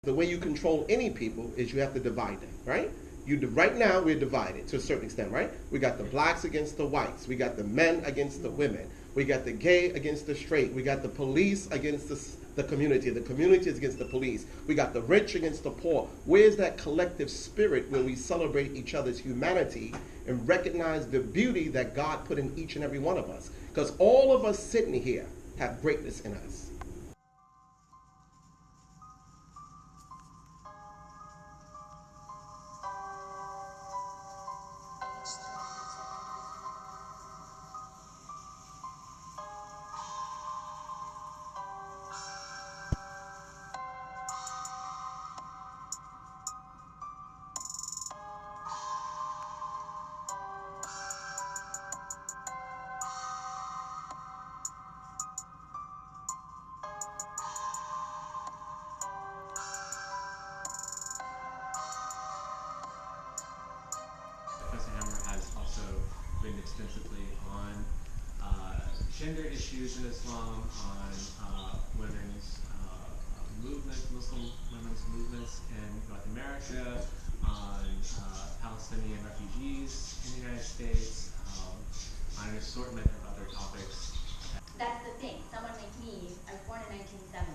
The way you control any people is you have to divide them, right? Right now, we're divided to a certain extent, right? We got the blacks against the whites. We got the men against the women. We got the gay against the straight. We got the police against the community. The community is against the police. We got the rich against the poor. Where's that collective spirit where we celebrate each other's humanity and recognize the beauty that God put in each and every one of us? Because all of us sitting here have greatness in us. Professor Hammer has also written extensively on gender issues in Islam, on women's movements, Muslim women's movements in North America, on Palestinian refugees in the United States, on an assortment of other topics. That's the thing. Someone like me, I was born in 1970.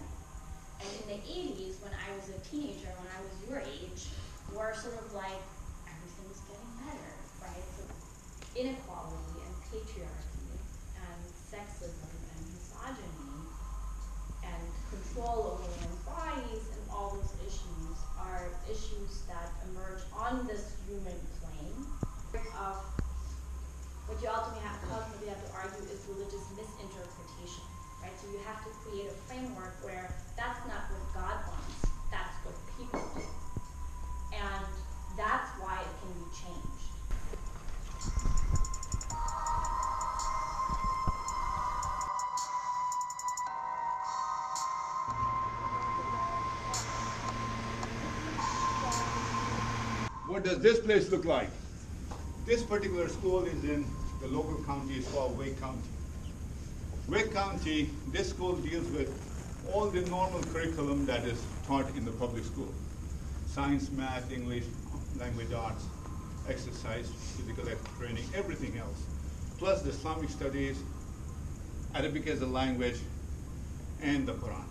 And in the 80s, when I was a teenager, when I was your age, we're sort of like, everything's getting better, right? So inequality and patriarchy and sexism and misogyny and control over women's bodies and all those issues are issues that emerge on this human plane of what you ultimately have to argue is religious misinterpretation, right? So you have to create a framework where that's not what God wants, that's what people do. And that's why it can be changed. What does this place look like? This particular school is in the local county. It's called Wake County. Wake County, this school deals with all the normal curriculum that is taught in the public school. Science, math, English, language arts, exercise, physical training, everything else. Plus the Islamic studies, Arabic as a language, and the Quran.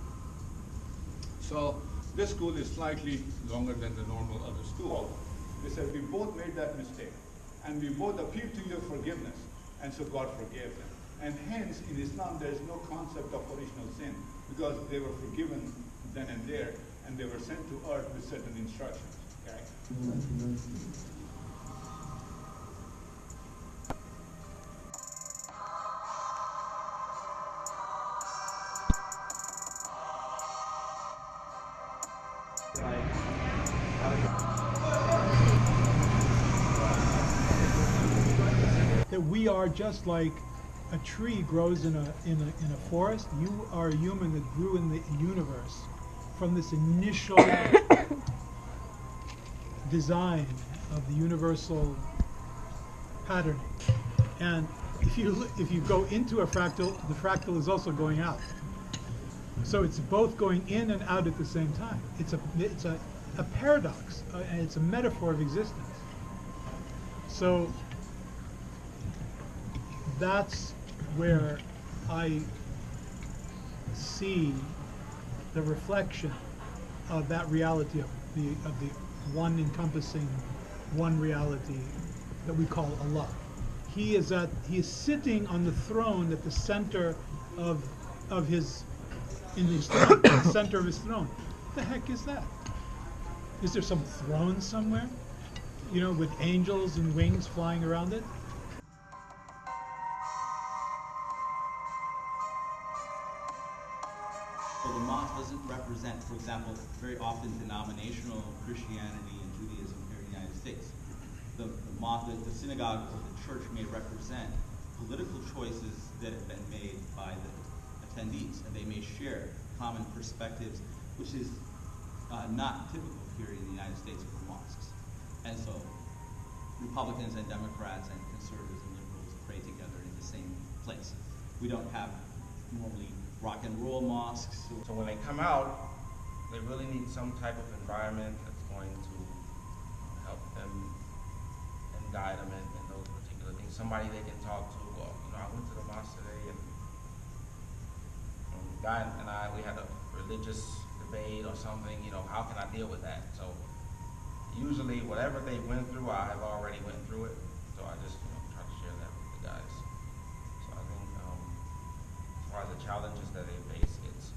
So this school is slightly longer than the normal other school. They said we both made that mistake, and we both appealed to your forgiveness, and so God forgave them. And hence, in Islam, there is no concept of original sin, because they were forgiven then and there, and they were sent to earth with certain instructions. Okay? That we are just like a tree grows in a forest. You are a human that grew in the universe from this initial design of the universal patterning. And if you go into a fractal, the fractal is also going out. So it's both going in and out at the same time. It's a paradox, and it's a metaphor of existence. So that's where I see the reflection of that reality of the one encompassing one reality that we call Allah. He is sitting on the throne at the center of his throne, at the center of his throne. What the heck is that? Is there some throne somewhere? You know, with angels and wings flying around it? So the mosque doesn't represent, for example, very often denominational Christianity and Judaism here in the United States. The mosque, the synagogue or the church may represent political choices that have been made by the attendees, and they may share common perspectives, which is not typical here in the United States for mosques. And so Republicans and Democrats and conservatives and liberals pray together in the same place. We don't have normally rock and roll mosques. So when they come out, they really need some type of environment that's going to help them and guide them in those particular things. Somebody they can talk to. Well, you know, I went to the mosque today, and the guy and we had a religious debate or something. You know, how can I deal with that? So usually, whatever they went through, I have already went through it. So I just try to share that with the guys. So I think as far as the challenges that they face, it's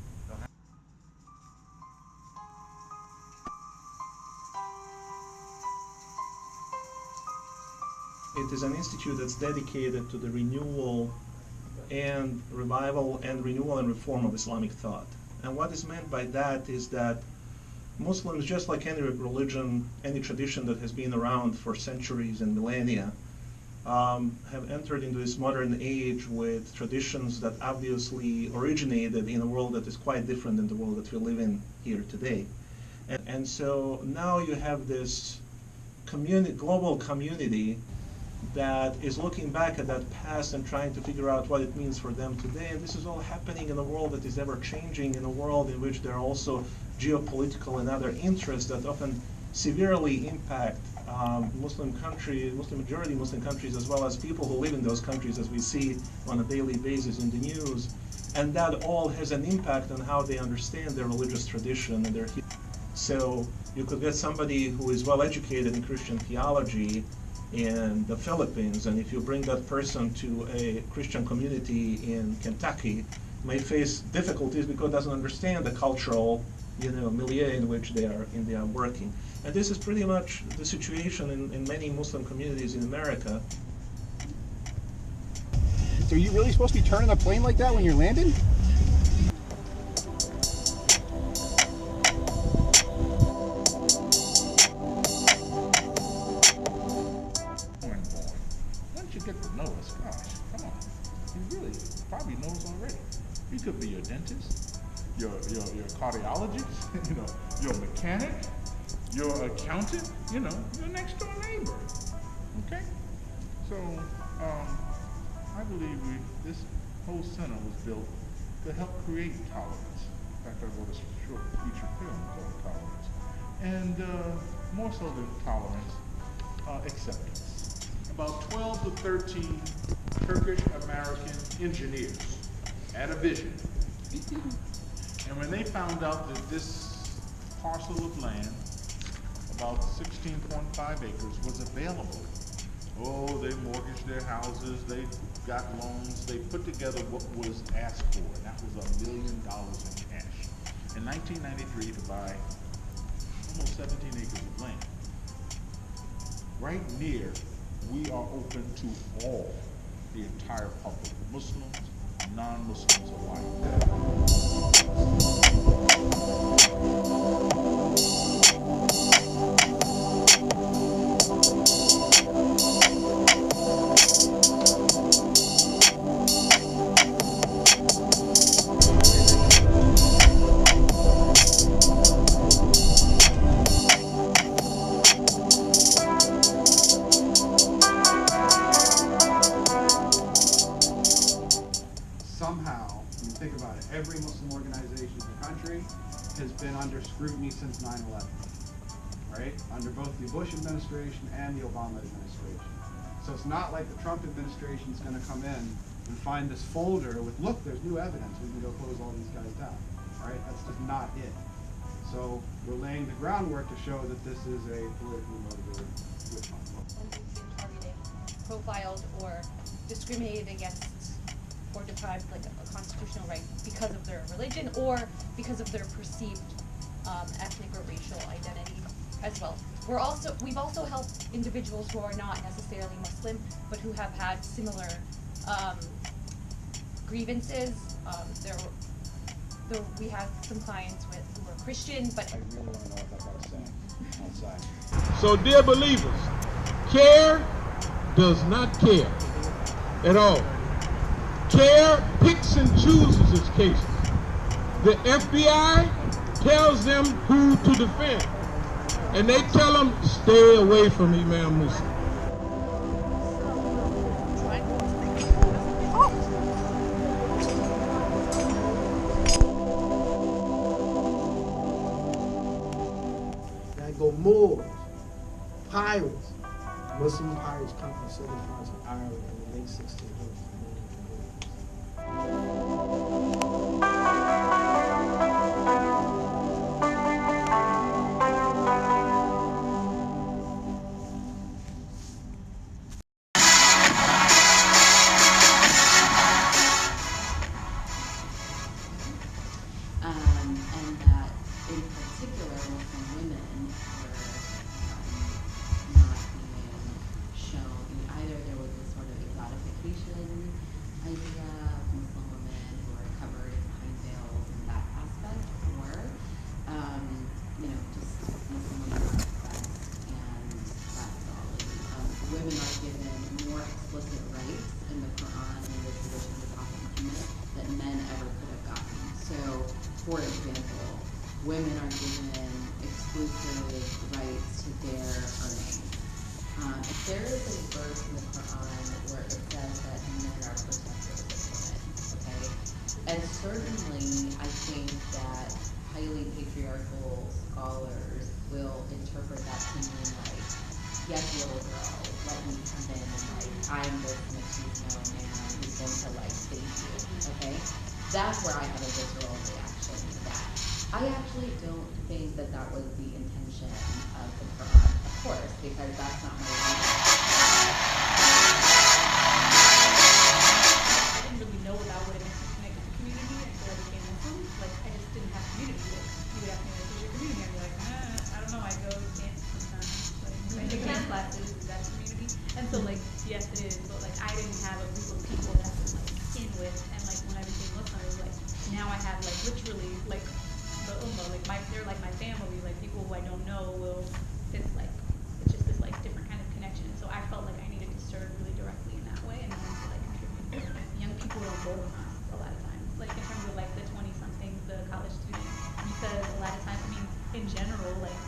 It is an institute that's dedicated to the renewal and revival and renewal and reform of Islamic thought. And what is meant by that is that Muslims, just like any religion, any tradition that has been around for centuries and millennia, have entered into this modern age with traditions that obviously originated in a world that is quite different than the world that we live in here today. And so now you have this global community that is looking back at that past and trying to figure out what it means for them today. And this is all happening in a world that is ever changing, in a world in which there are also geopolitical and other interests that often severely impact Muslim majority Muslim countries, as well as people who live in those countries, as we see on a daily basis in the news. And that all has an impact on how they understand their religious tradition and their history. So you could get somebody who is well educated in Christian theology in the Philippines, and if you bring that person to a Christian community in Kentucky, may face difficulties because it doesn't understand the cultural, milieu in which they are working. And this is pretty much the situation in many Muslim communities in America. So are you really supposed to be turning a plane like that when you're landing? Get to know us, gosh, come on. He really probably knows already. He could be your dentist, your cardiologist, your mechanic, your accountant, your next door neighbor. Okay? So I believe this whole center was built to help create tolerance. In fact, I wrote a short feature film called Tolerance. And more so than tolerance, acceptance. About 12 to 13 Turkish-American engineers had a vision. And when they found out that this parcel of land, about 16.5 acres, was available, they mortgaged their houses, they got loans, they put together what was asked for, and that was $1 million in cash. In 1993, to buy almost 17 acres of land. Right near, we are open to all, the entire public, Muslims, non-Muslims every Muslim organization in the country has been under scrutiny since 9/11, right? Under both the Bush administration and the Obama administration. So it's not like the Trump administration is going to come in and find this folder with, look, there's new evidence, we can go close all these guys down, right? That's just not it. So we're laying the groundwork to show that this is a politically motivated witch hunt. And they've been targeted, profiled, or discriminated against, or deprived like a constitutional right because of their religion or because of their perceived ethnic or racial identity as well. We've also helped individuals who are not necessarily Muslim but who have had similar grievances. We have some clients who are Christian, but I really want to know what that guy's saying outside. So, dear believers, care does not care at all. CARE picks and chooses its cases. The FBI tells them who to defend, and they tell them, stay away from Imam Musa. go Moors, pirates. Muslim pirates come from certain parts of Ireland in the late 1600s. And that in particular Muslim women were not being shown, either there was this sort of exotification idea of Muslim women who are covered behind veils and that aspect, or just Muslim women are oppressed and that's all. Women are given more explicit rights in the Quran and the tradition of the Prophet Muhammad that men ever could have gotten. So, for example, women are given exclusive rights to their earnings. If there is a verse in the Quran where it says that men are protected of women, okay? And certainly I think that highly patriarchal scholars will interpret that to mean like, yes, little girl, let me come in and like, I'm this machismo man who's going to like save you, okay? That's where I have a visceral reaction to that. I actually don't think that that was the intention of the Quran, of course, because that's not my language. I didn't really know about what it meant to connect with the community until I became Muslim. Like, I just didn't have community. Like, you would ask me, like, who's your community? I'd be like, I don't know, I go to dance sometimes. Like, I take dance classes, is that community? And so, like, yes, it is, but, like, I didn't have a group of people that I was, like, in with, and, like, when I became Muslim, I was like, now I have, like, literally, like, the ummah, like, they're, like, my family, like, people who I don't know will, it's, like, it's just this, like, different kind of connection, and so I felt like I needed to serve really directly in that way, and I wanted to, like, contribute. Young people don't go to mosques a lot of times, like, in terms of, like, the 20-somethings, the college students, because a lot of times, I mean, in general, like,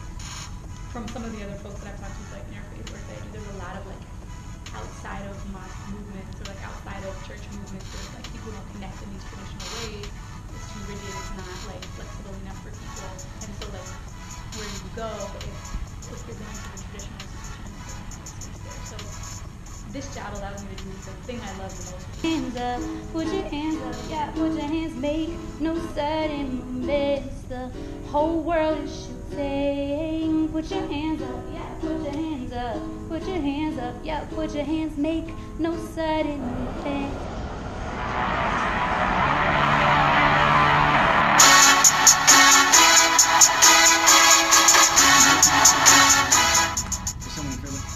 from some of the other folks that I've talked to, like, interfaith work, there's a lot of, like, outside of mosque movements, or, like, outside of church movements, where, like, people don't connect in these traditional ways. It's too rigid, it's not like flexible enough for people. And so like where you go, if you're going to the traditional institution, so this job allows me to do the thing I love the most. Hands up, put your hands up, yeah, put your hands, make no sudden movements. The whole world is shooting. Put your hands up, yeah, put your hands up, put your hands up, yeah, put your hands, make no sudden movements.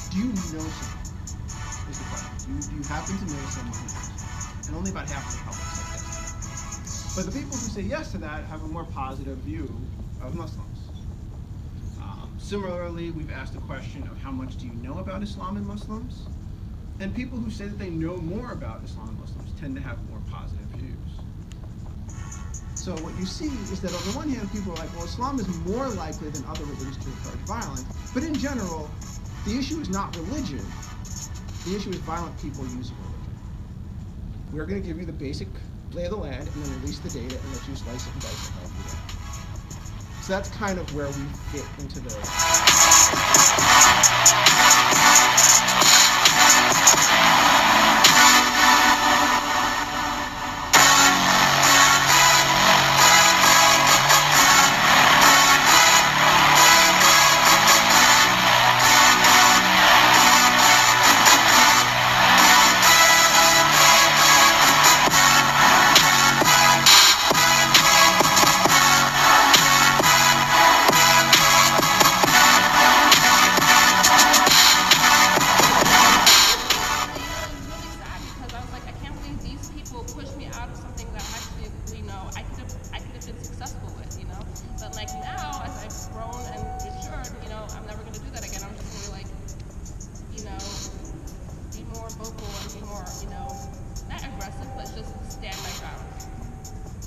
Do you know someone? Is the question. Do you happen to know someone who does? And only about half of the public said yes. But the people who say yes to that have a more positive view of Muslims. Similarly, we've asked the question of how much do you know about Islam and Muslims? And people who say that they know more about Islam and Muslims tend to have more positive views. So what you see is that on the one hand, people are like, well, Islam is more likely than other religions to encourage violence. But in general, the issue is not religion. The issue is violent people using religion. We're going to give you the basic lay of the land and then release the data and let you slice it and dice it how you want. So that's kind of where we fit into the...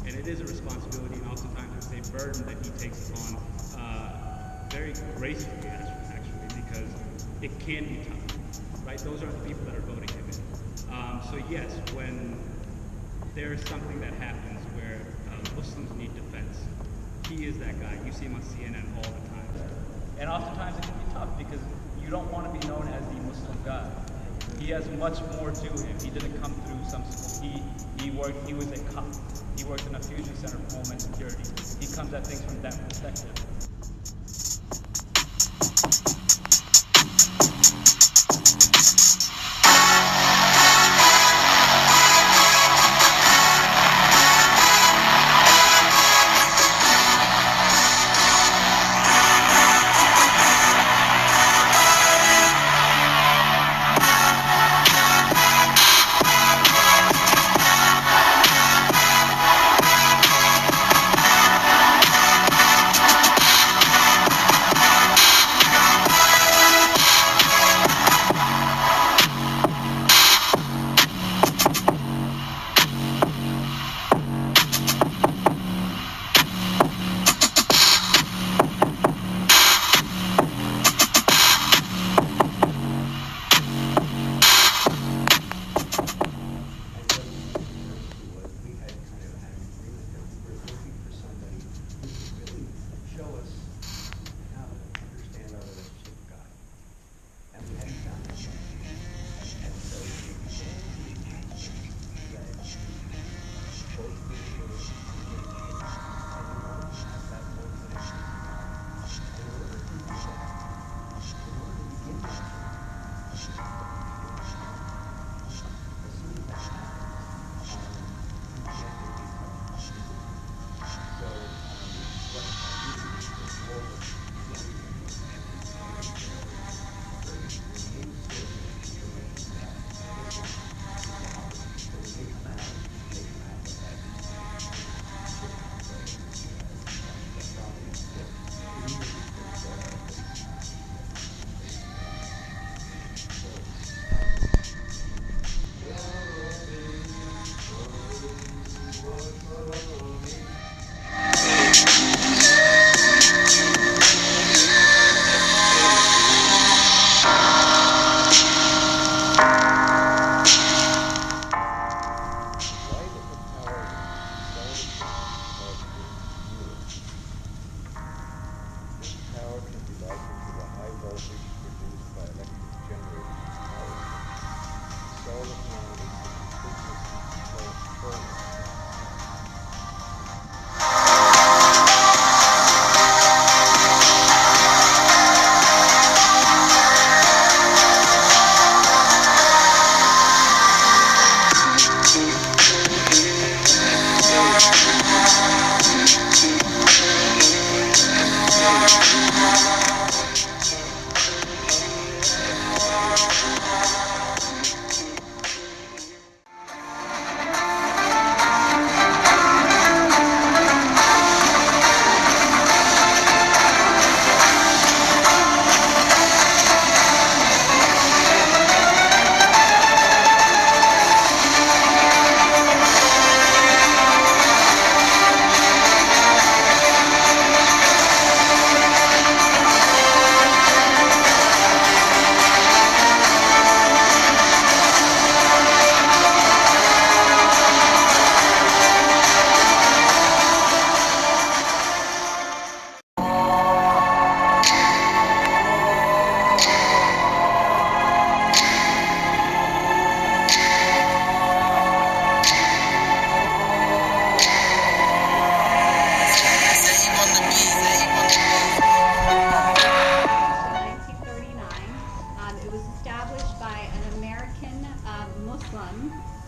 And it is a responsibility and oftentimes it's a burden that he takes on very gracefully, actually, because it can be tough, right? Those are the people that are voting him in. So yes, when there is something that happens where Muslims need defense, he is that guy. You see him on CNN all the time. And oftentimes it can be tough because you don't want to be known as the Muslim guy. He has much more to him. He didn't come through he was a cop. He worked in a fusion center for Homeland Security. He comes at things from that perspective.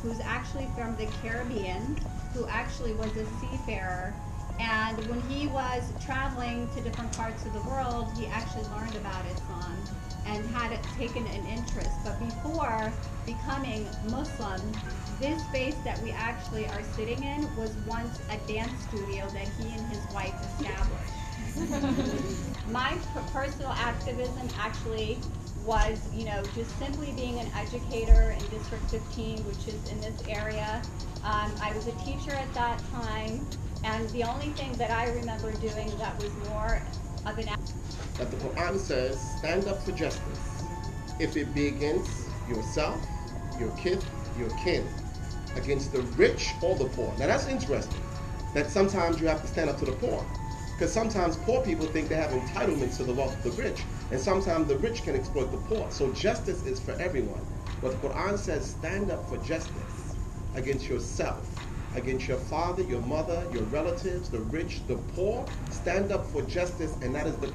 who's actually from the Caribbean, who actually was a seafarer. And when he was traveling to different parts of the world, he actually learned about Islam and had taken an interest. But before becoming Muslim, this space that we actually are sitting in was once a dance studio that he and his wife established. My personal activism actually was, just simply being an educator in District 15, which is in this area. I was a teacher at that time, and the only thing that I remember doing that was more of an that the Quran says, stand up for justice. If it be against yourself, your kith, your kin, against the rich or the poor. Now that's interesting, that sometimes you have to stand up to the poor. Because sometimes poor people think they have entitlements to the wealth of the rich, and sometimes the rich can exploit the poor. So justice is for everyone. But the Quran says, stand up for justice against yourself, against your father, your mother, your relatives, the rich, the poor. Stand up for justice, and that is the...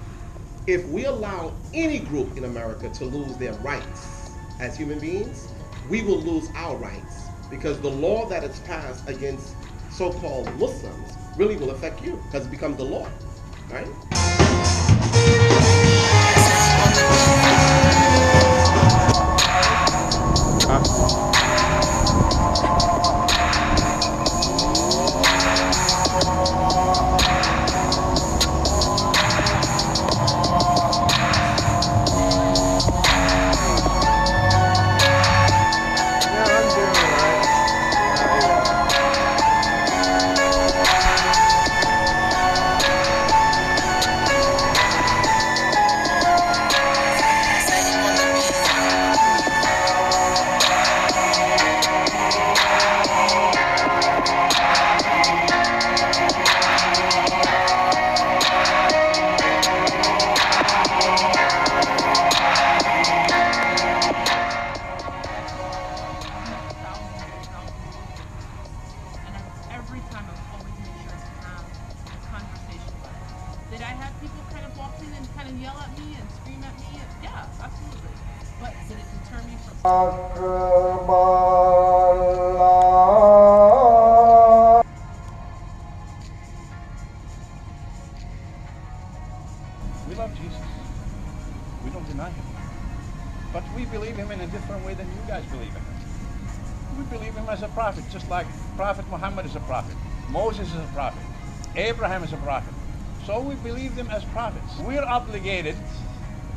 If we allow any group in America to lose their rights as human beings, we will lose our rights, because the law that is passed against so-called Muslims really will affect you, because it becomes the law, right? Every time I would always make sure to have a conversation with it. Did I have people kind of walk in and kind of yell at me and scream at me? Yeah, absolutely. But did it deter me from... We love Jesus. We don't deny him. But we believe him in a different way than you guys believe in him. We believe him as a prophet, just like Prophet Muhammad is a prophet. Moses is a prophet. Abraham is a prophet. So we believe them as prophets. We're obligated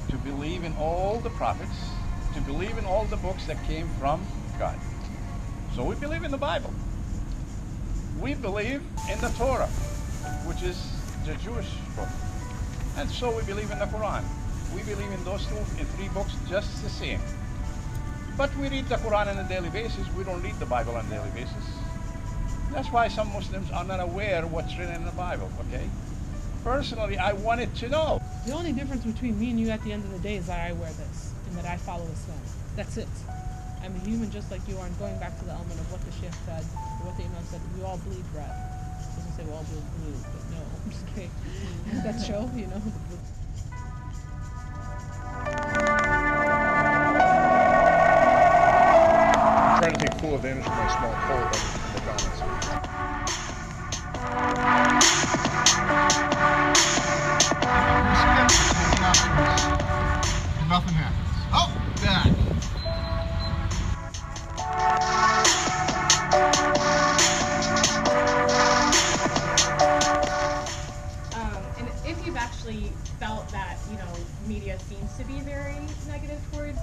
to believe in all the prophets, to believe in all the books that came from God. So we believe in the Bible. We believe in the Torah, which is the Jewish book. And so we believe in the Quran. We believe in those three books just the same. But we read the Quran on a daily basis. We don't read the Bible on a daily basis. That's why some Muslims are not aware of what's written in the Bible, okay? Personally, I wanted to know. The only difference between me and you at the end of the day is that I wear this and that I follow Islam. That's it. I'm a human just like you are, and going back to the element of what the Sheikh said, or what the Imam said, we all bleed red. I was going to say we all bleed blue, but no, I'm just kidding. That show, you know? I'm trying to take full advantage of my small cold on McDonald's. Nothing happens. Oh, back. And if you've actually felt that, you know, media seems to be very negative towards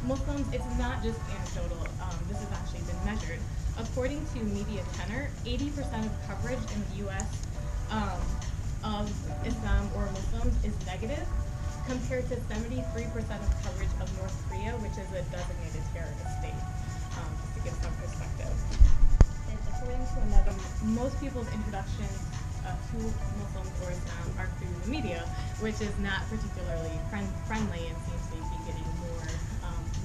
Muslims, it's not just anecdotal. This has actually been measured. According to Media Tenor, 80% of coverage in the U.S. Of Islam or Muslims is negative, compared to 73% of coverage of North Korea, which is a designated terrorist state, just to give some perspective. And according to another, most people's introduction to Muslims or Islam are through the media, which is not particularly friendly and seems to be getting more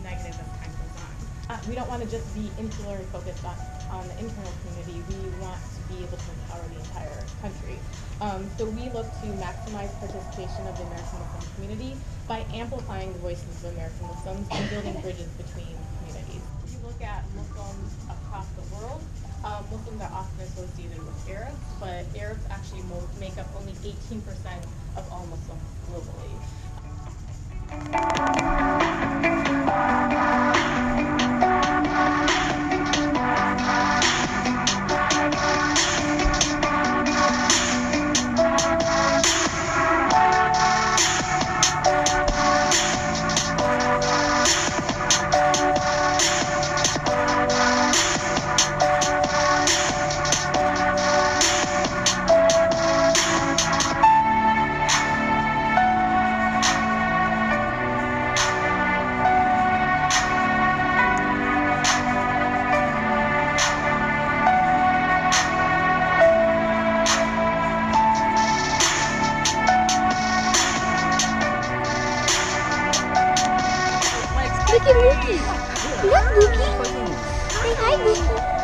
negative as time goes on. We don't want to just be insularly focused on the internal community. We want to be able to empower the entire country. So we look to maximize participation of the American Muslim community by amplifying the voices of American Muslims and building bridges between communities. If you look at Muslims across the world, Muslims are often associated with Arabs, but Arabs actually make up only 18% of all Muslims globally. Look at Mookie. Look, Mookie. Say hi, Mookie.